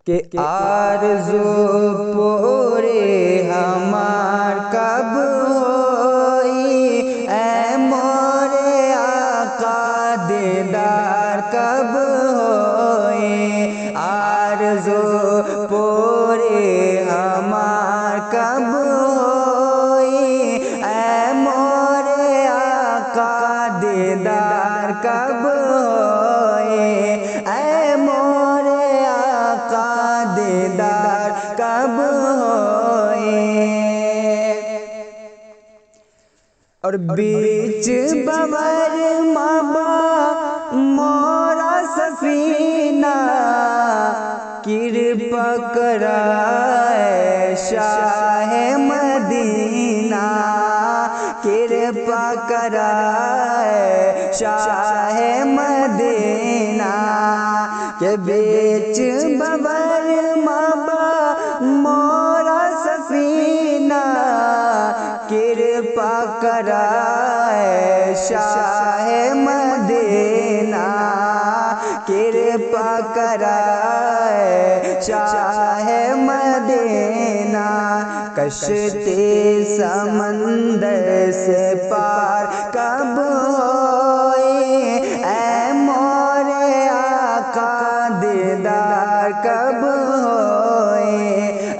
کہ آرزو پورے ہمار کب ہوئی، اے مورے آقا دیدار کب ہوئی، آرزو پورے ہمار کب ہوئی، اے مورے آقا دیدار کب ہوئی، اے مورے آقا دیدار کب ہوئی۔ اور بیچ بور مابا مورا سفینہ، کرپا کرائے شاہ مدینہ، کرپا کرائے شاہ مدینہ، کہ بیچ بور مابا مورا سفینہ، کرپا کرائے شاہ مدینہ، کرپا کرائے شاہ مدینہ، کشتی سمندر سے پار کب ہوئی، اے مورے آقا دیدار کب ہوئی،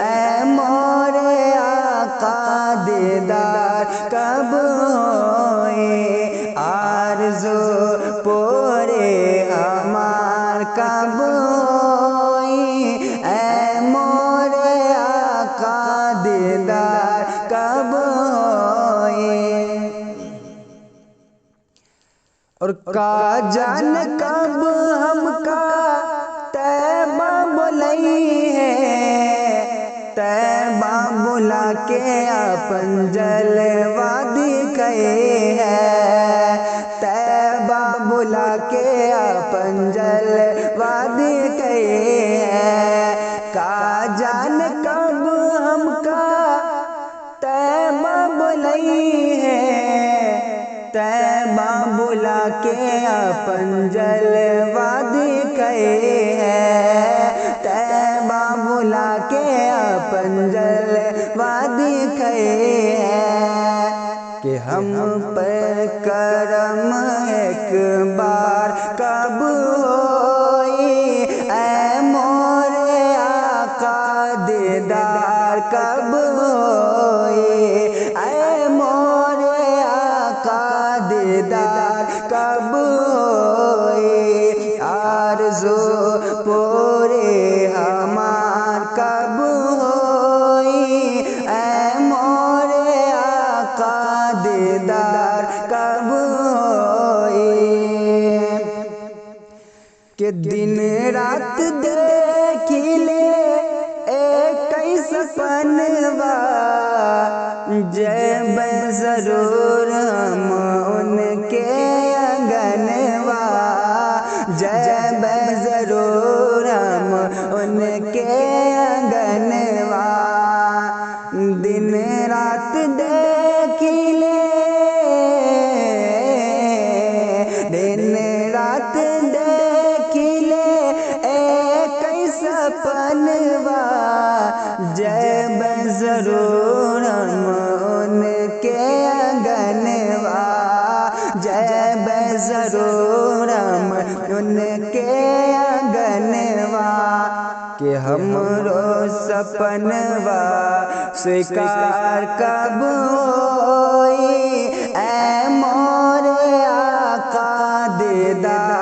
اے مورے آقا دیدار کب ہوئی، آرزو پورے ہمار کب ہوئی، اے مورے آقا دیدار کب ہوئی۔ اور کا جان کب ہم کا طیبہ بلائی ہے، طیبہ بلا کے اپن جلوہ دکھائی ہے، طیبہ بلا کے اپن جلوہ دکھائی ہے، کا جان کب ہم کا طیبہ بلائی ہے، طیبہ بلا کے اپن جلوہ دکھائی ہے، طیبہ بلا کے اپن جلوہ دکھائی ہے، کہ ہم پر کرم ایک بار کب ہوئی، اے مورے آقا دیدار کب ہوئی، اے مورے آقا دیدار کب ہوئی، آرزو پورے ہمار کب ہوئی، اے مورے آقا دیدار کب ہوئی، کہ دن رات دیکھی لے ایک سپنوا، جب ضرور ہم ان کے انگنوا، جب ضرور ہم ان کے انگنوا، دن رات دیکھی لے، دن رات دیکھی لے ایک سپنوا، جب ضرور ہم ان کے انگنوا، جب ضرور ہم ان کے انگنوا، کہ ہمرو سپنوا سکار کب ہوئی، اے مورے آقا دیدار